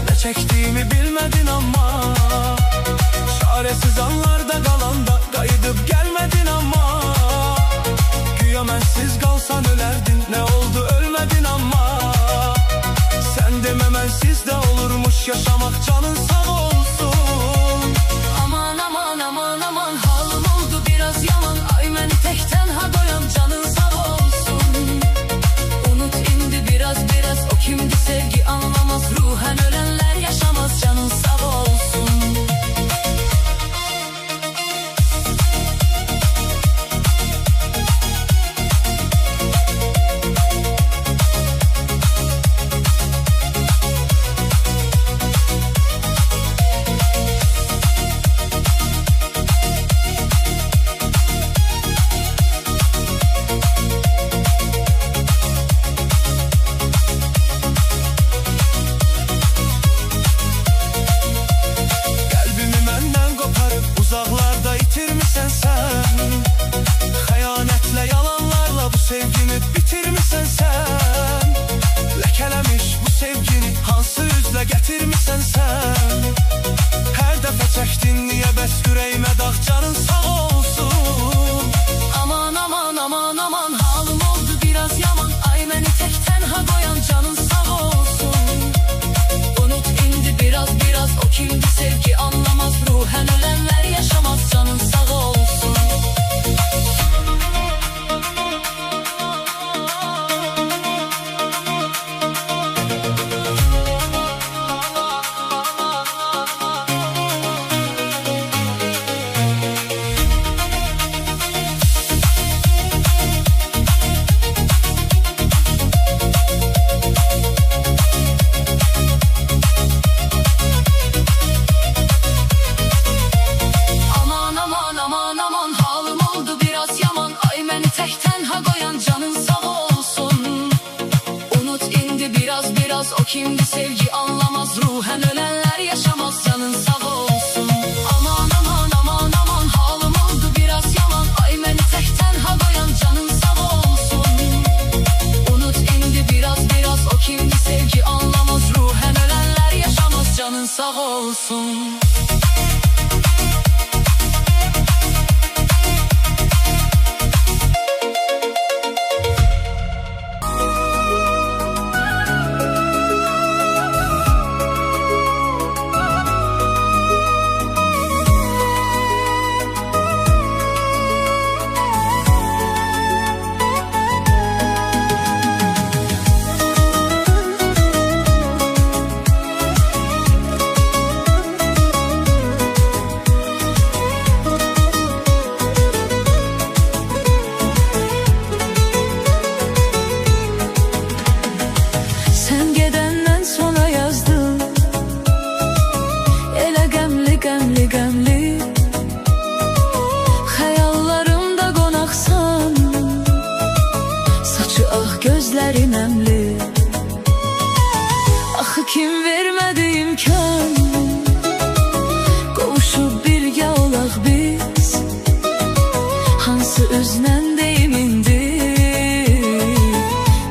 Ne çektiğimi bilmedin ama çaresiz anlarda kalanda kayıdıp gelmedin ama güya mensiz kalsan ölerdin, ne oldu ölmedin ama sen dememensiz de olurmuş yaşamak, canın sağ olsun. Aman aman aman aman halim oldu biraz yaman, ay beni tekten ha doyan, canın sağ olsun. Unut indi biraz biraz, o kimdi sevgi anlamaz, ruhen ölenler yaşamaz, canın sağ olsun. Uzaklarda itirmişsen sen, xəyanətlə yalanlarla bu sevgini bitirmişsən sen. Ləkələmiş bu sevgini hansı üzlə gətirmişsən sen. Hər dəfə çəkdin niyə bəs ürəyimə dağ, canın sağ olsun. Aman aman aman aman halim oldu biraz yaman, ay beni tekten ha koyan, canın sağ olsun. Unut indi biraz biraz, o kimdi sevgi anlamaz, ruhen ölenler yaşamaz, canın sağ olsun. O kimdi sevgi anlamaz, ruhen ölenler yaşamaz, canın sağ olsun. Aman aman aman aman halim oldu biraz yaman, ay beni tekten ha koyan, canın sağ olsun. Unut indi biraz biraz, o kimdi sevgi anlamaz, ruhen ölenler yaşamaz, canın sağ olsun. Gözlerin emli, axı kim vermədi imkan, qovuşub birgə olaq biz, hansı özdən deyim indi,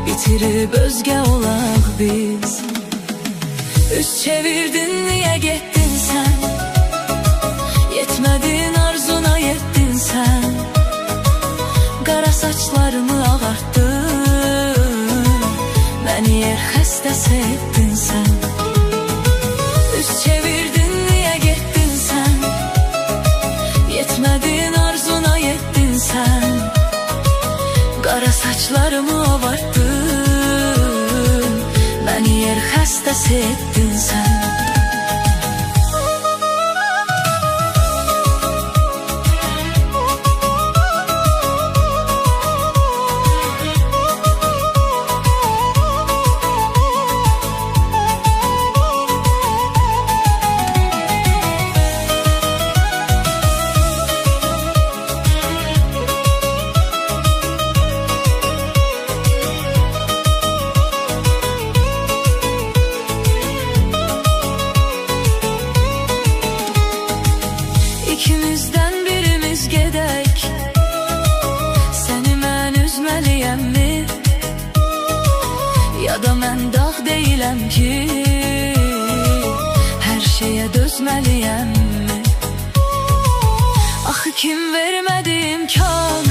bitirib özgə olaq biz. Üz çevirdin niyə getdin sən, yetmədin arzuna yetdin sən, qara saçlarımı ağartdın, beni yer xəstəsi etdin sən. Üz çevirdin niyə getdin sən, saçlarımı abarttın, beni yer xəstəsi etdin sən. İkimizdən birimiz gedək, səni mən üzməliyəmmi? Ya da mən dağ deyiləm ki, hər şeyə dözməliyəmmi? Axı kim vermədi imkan,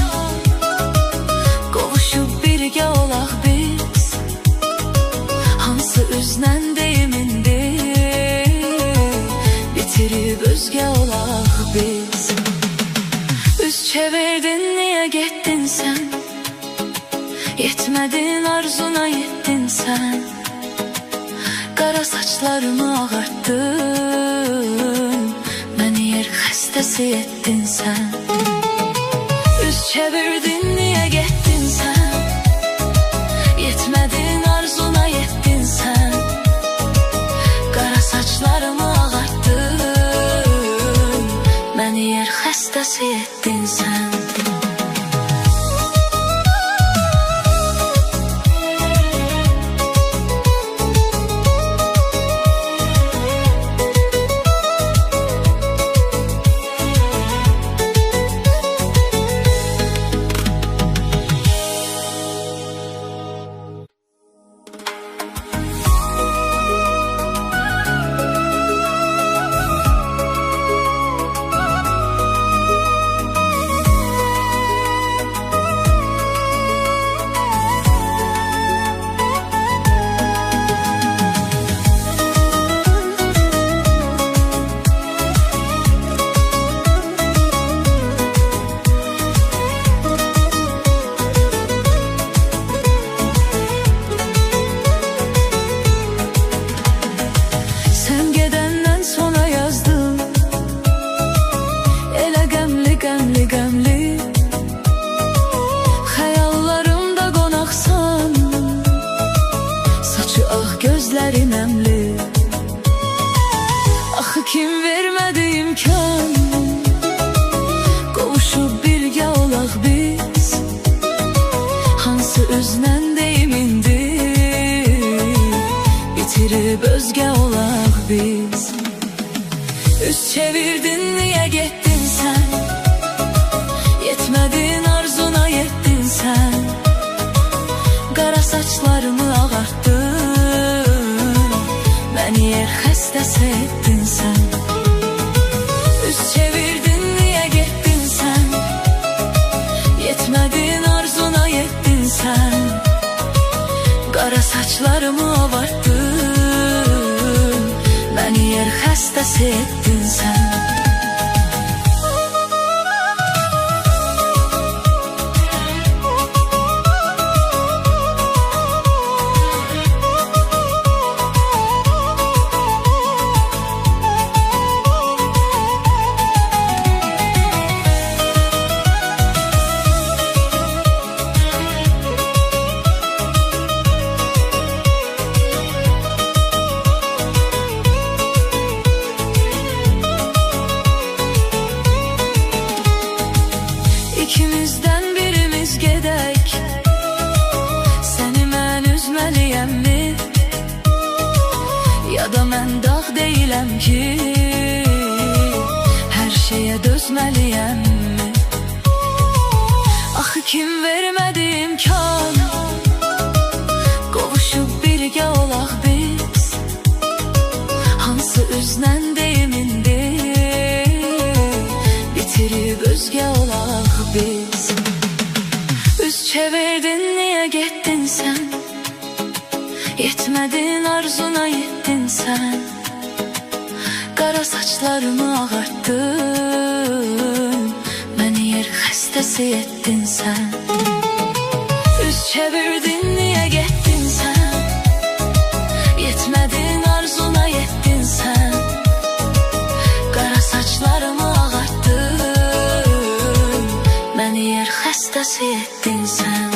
qovuşub birgə olaq biz? Hansı üzdən deyimindir, bitirib özgə olaq biz? Üz çevirdin, niye getdin sen? Yetmedin, arzuna yetdin sen. Qara saçlarımı ağartdın, məni yer xəstəsi etdin sen. Üz çevirdin, niye getdin sen? Yetmedin, arzuna yetdin sen. Qara saçlarımı ağartdın, məni yer xəstəsi etdin sən. gözlerin əmli. Axı kim vermədi imkan, qovuşub birgə olaq biz. Hansı özdən deyimindir, bitirib özgə olaq biz. Üz çevirdin, niyə getdin sən? Yetmədin, arzuna yetdin sən. Qara saçlarımı ağartdın, məni yer xəstəsi etdin sən. Üz çevirdin, niyə getdin sən? Yetmədin, arzuna yetdin sən. Qara saçlarımı ağartdın, məni yer xəstəsi etdin sən. İkimizdən birimiz gedək, səni mən üzməliyəmmi? Ya da mən dağ deyiləm ki, hər şeyə dözməliyəmmi? Axı kim vermədi imkan, qovuşub birgə olaq biz. Hansı üzdən deyimindir, bitirib özgə olaq biz. Üz çevirdin, niyə getdin sən? Yetmədin, arzuna yetdin sən. Qara saçlarımı ağartdın, məni yer xəstəsi etdin sən. Üz çevirdin, niye gettin sen? Yetmedin arzuna, yettin sen. Kara saçlarımı ağarttın, beni yer xəstəsi ettin sen.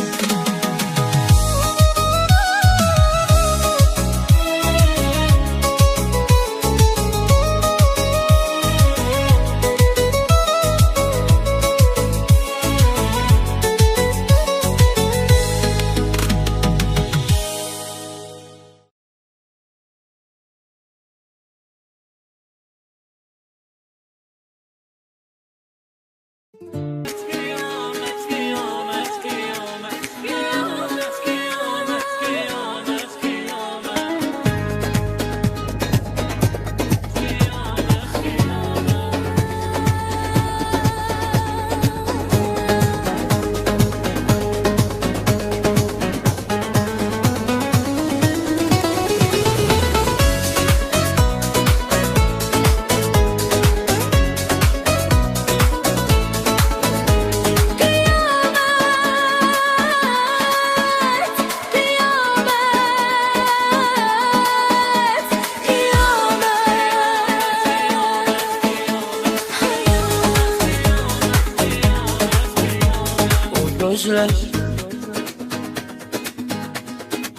Gözler,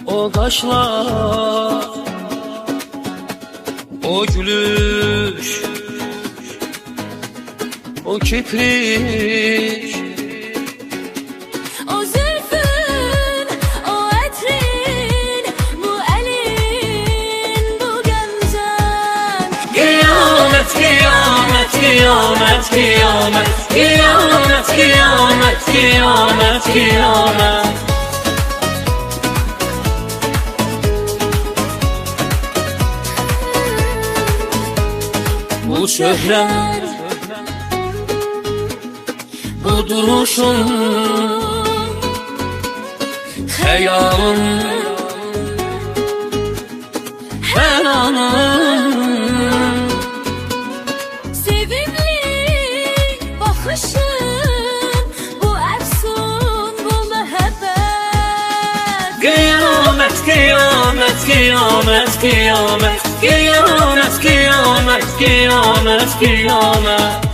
o kaşlar, o gülüş, o kiprik, O zülfün, o etrin, bu elin, bu gömzen. kıyamet, kıyamet, kıyamet, kıyamet, kıyamet, kıyamet, kıyamet, kıyamet. Bu şöhret, bu duruşun, hayalın, her anın. Sevimli bakışın, bu efsun, bu müebbet. Kıyamet, kıyamet, kıyamet, kıyamet, kıyamet, kıyamet, kıyamet, kıyamet.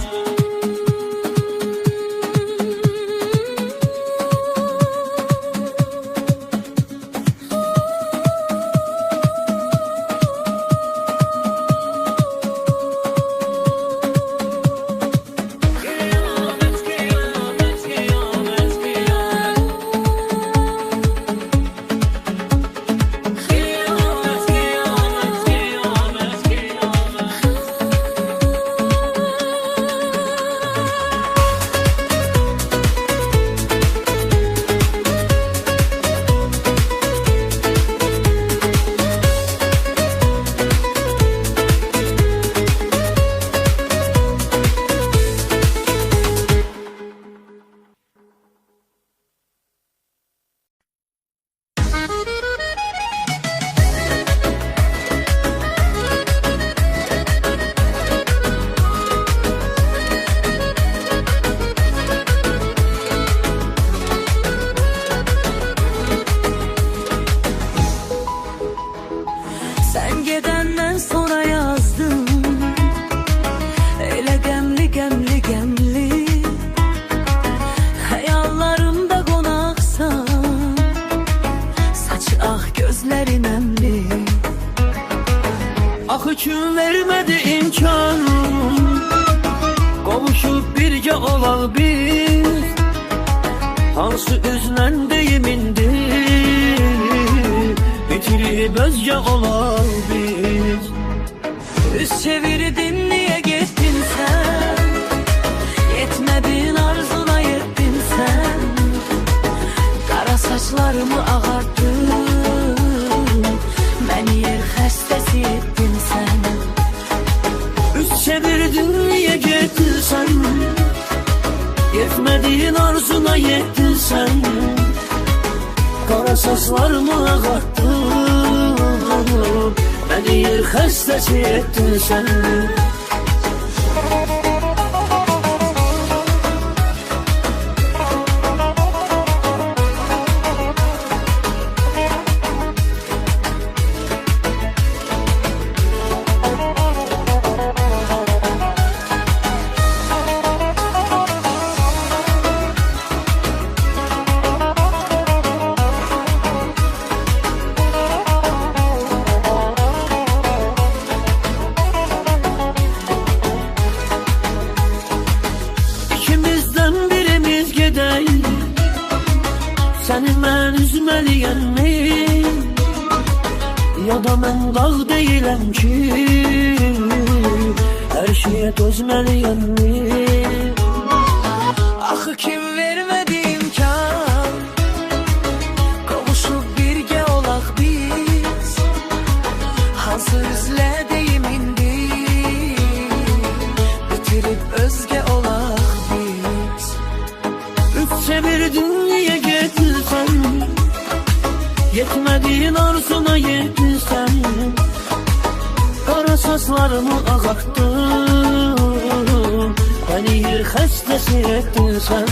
Sen gedenden sonra yazdım, öyle gemli gemli gemli. Hayallarımda konaksan, saçı ah gözlerin emli. Ah üçün vermedi imkan, qovuşub birgə olaq biz. Hansı üzlə deyimindir, bitirib özgə olaq biz. Üz çevirdin, niye gittin sen? Yetmedin arzuna, yettin sen. Kara saçlarımı ağarttın, beni yer xəstəsi ettin sen. Üz çevirdin, niye getdin sen? Yetmediğin arzuna yettin sen. Kara saçlarımı ağarttın, beni yer xəstəsi ettin sen. dözməliyəmmi? Ya da mən dağ deyiləm ki, hər şeyə dözməliyəmmi? Axı kim vermədi imkan, qovuşub birgə olaq biz, hansı üzlə deyim indi, bitirib özgə olaq biz. Üç çevirdin niyə getdin sən? Yetmədiyin arzuna yetdin sən. Qara saçlarımı ağartdın, bəni yer xəstəsi etdin sən.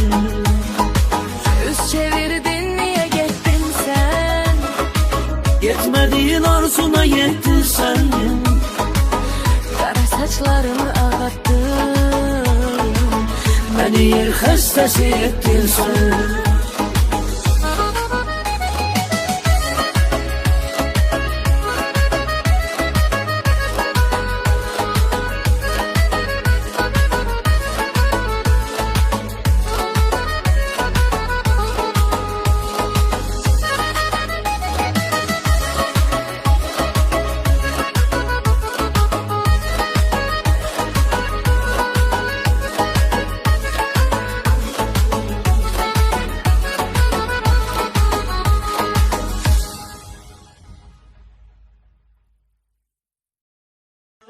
Üz çevirdin niye gettin sen? Yetmədiyin arzuna yetdin sən. Kara saçlarımı ağarttın, Bəni yer xəstəsi etdin sən.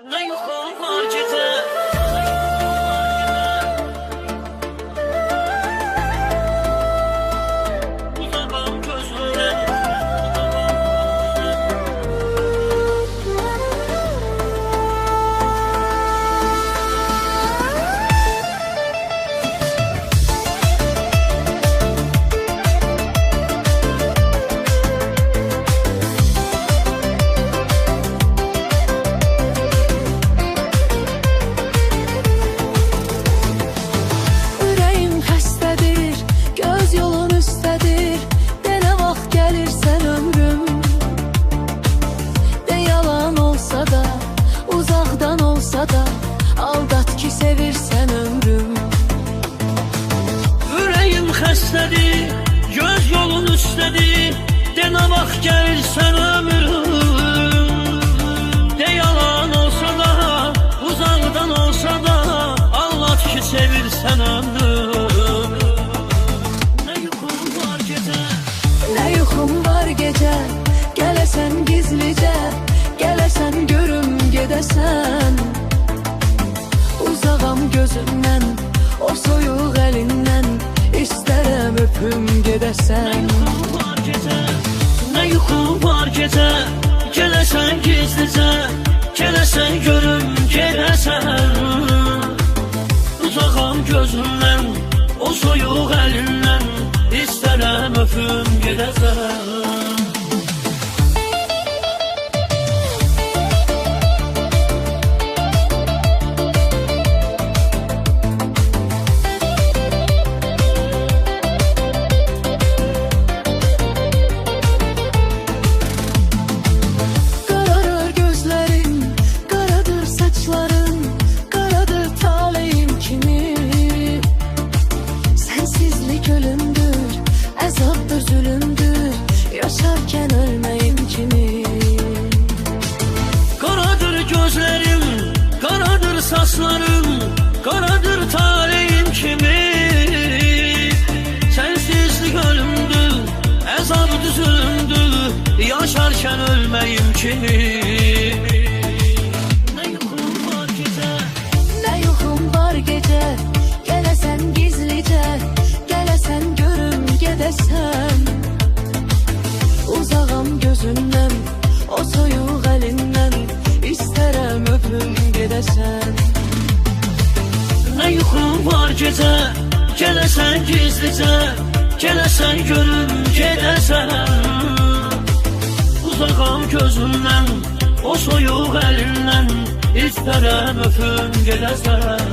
Nə yuxum var gecə, uzaqam gözümdən. ürəyim xəstədir, göz yolun üstədir. Denə vaxt gəlirsən ömrüm, de yalan olsa da, uzaqdan olsa da, aldat ki sevirsən ömrüm. Ürəyim xəstədir, göz yolun üstədir. Denə vaxt gəlirsən ömrüm. De yalan olsa da, uzaqdan olsa da, anlat ki sevirsən ömrüm. Nə yuxum var gecə, Nə yuxum var gecə, gələsən gizlicə, gələsən görüm gedəsən. Uzağam gözündən, o soyuq əlindən, istərəm öpüm gedəsən. var gecə, nə yuxum var gecə. Gələsən gizlicə, gələsən görüm gedəsən. Uzaqam gözündən, o soyuq əlindən, istərəm öpüm gedəsən. Qararır gözlərin, qaradır saçların, qaradır taleyim kimi. Sensizlik ölümdür, əzabdır zülümdür, yaşarkən ölməyim kimi. Qaradır gözlərim, qaradır saçlarım, qaradır taleyim kimi. Sensizlik ölümdür, əzabdır zülümdür, yaşarkən ölməyim kimi. Nə yuxum var gecə, Nə yuxum var gecə, gələsən gizlicə, gələsən görüm gedəsən. Uzağam gözündən, o soyuq əlindən, istərəm öpüm gedəsən. nə yuxum var gecə. Gələsən gizlicə, gələsən görüm gedəsən. Uzaqam gözündən, o soyuq əlindən, istərəm öpüm gedəsən.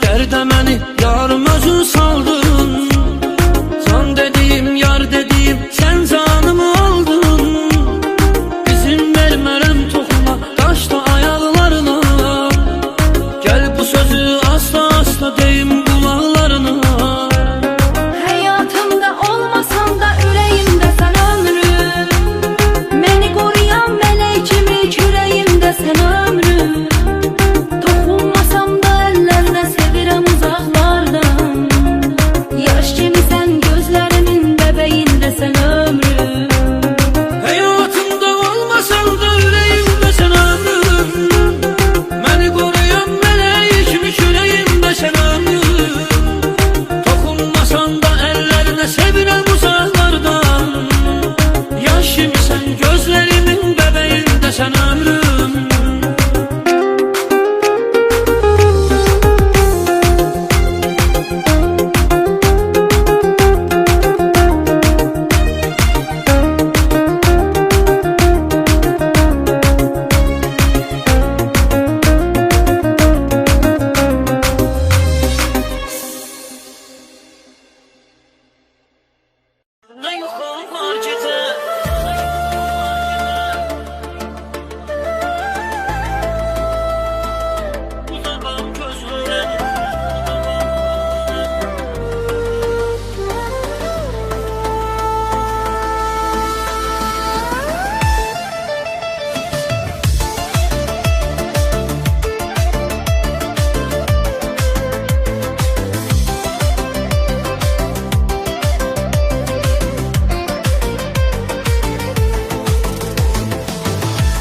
Dərdə məni yarım özün saldın. Can dediğim, yar dediğim, sen canımı aldın. İzin vermərəm toxuna, qaşda ayaqlarına. Gəl bu sözü asla asla deyim qulaqlarına. Hayatımda olmasan da ürəyimdə sən ömrüm. Məni qoruyan mələk kimi kürəyimdə sən ömrüm. Toxunmasam da əllərinə sevirəm uzaqlardan. Yaş kimi sən gözlərimin bəbəyində sən ömrüm. Hayatımda olmasan da ürəyimdə sən ömrüm. Məni qoruyan mələk kimi kürəyimdə sən ömrüm. Toxunmasan da əllərinə sevirəm uzaqlardan. Yaş kimi sən gözlərimin bəbəyində sən ömrüm. Ne yuxum var gecə, uzaqam gözümdən.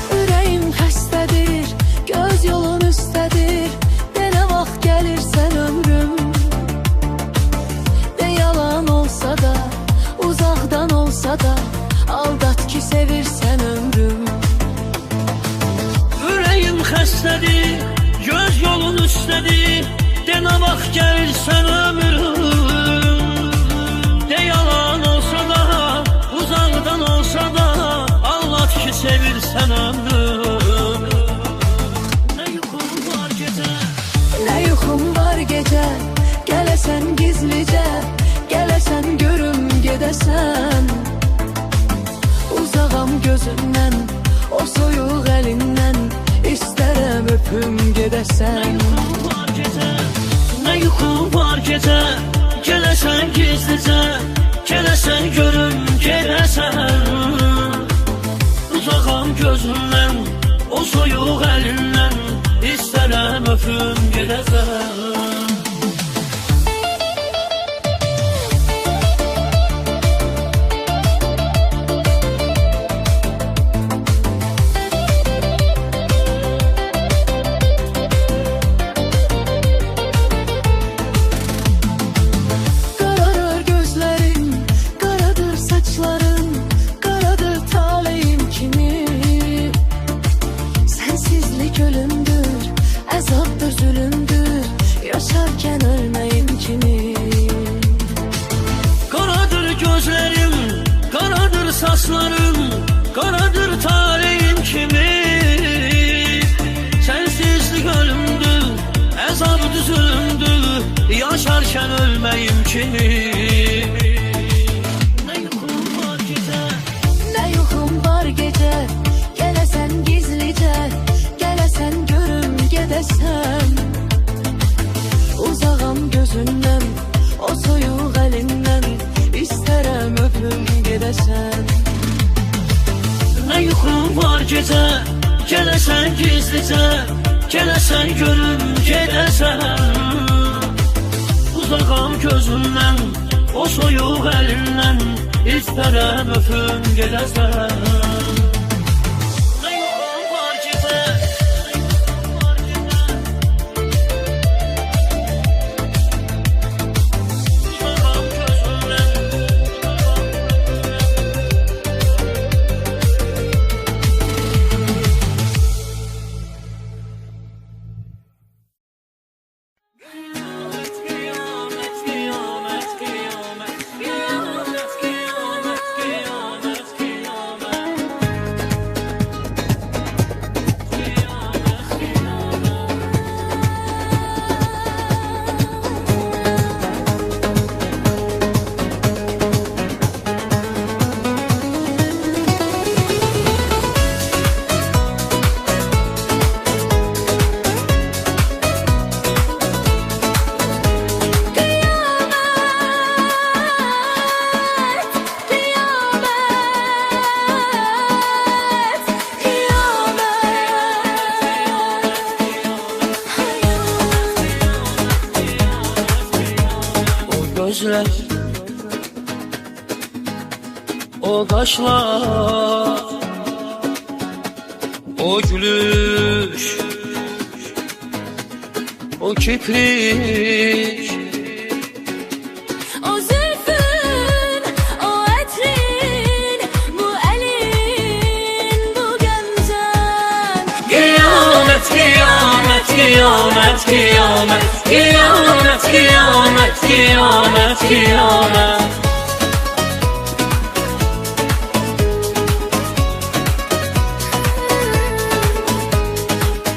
Ürəyim xəstədir, göz yolun üstədir. De nə vaxt gəlirsən ömrüm. De yalan olsa da, uzaqdan olsa da, aldat ki sevirsən ömrüm. Ürəyim xəstədir, göz yolun üstədir. De nə vaxt gəlirsən ömrüm. De yalan olsa da, uzaqdan olsa da, anlat ki sevirsən ömrüm. Ne yuxum var gecə, Nə yuxum var gecə, gələsən gizlicə, gələsən görüm gedəsən. Uzağam gözündən, o soyuq əlindən, istərəm öpüm gedəsən. var gecə, ne yuxum var gecə. Gələsən gizlicə, gələsən görüm gedəsən. Uzağam gözündən, o soyuq əlindən, istərəm öpüm gedəsən. Qararır gözlərin, qaradır saçların, qaradır taleyim kimi. Sənsizlik ölümdür, əzabdır zülümdür, yaşarkən ölməyim kimi. Qaradır gözlərim, qaradır saçlarım, qaradır taleyim kimi. Sensizlik ölümdür, əzabdır zülümdür, yaşarkən ölməyim kimi. Ne yuxum var gecə, Nə yuxum var gecə, gələsən gizlicə, gələsən görüm gedəsən. Uzağam gözündən, o soyuq əlindən, istərəm öpüm gedəsən. ne yuxum var gecə. Gələsən gizlicə, gələsən görüm gedəsən. Uzağam gözündən, o soyuq əlindən, istərəm öpüm gedəsən. Ne yuxum var gecə, uzağam gözündən. Kıyamet, kıyamet, kıyamet, kıyamet, kıyamet, kıyamet. gözler, o kaşlar, o gülüş, o kibrit. O zülfün, o etrin, bu elin, bu gömzen. Kıyamet, kıyamet, kıyamet, kıyamet, kıyamet, kıyamet, kıyamet, kıyamet.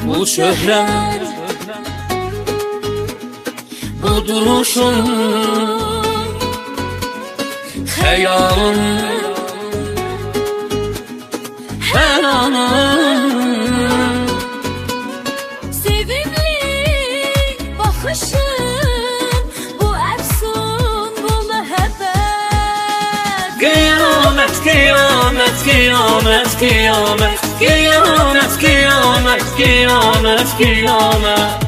Bu şöhret, bu duruşun, hayalın, her anın. Sevimli bakışın, bu efsun, bu müebbet. Kıyamet, kıyamet, kıyamet, kıyamet, kıyamet, kıyamet, kıyamet, kıyamet.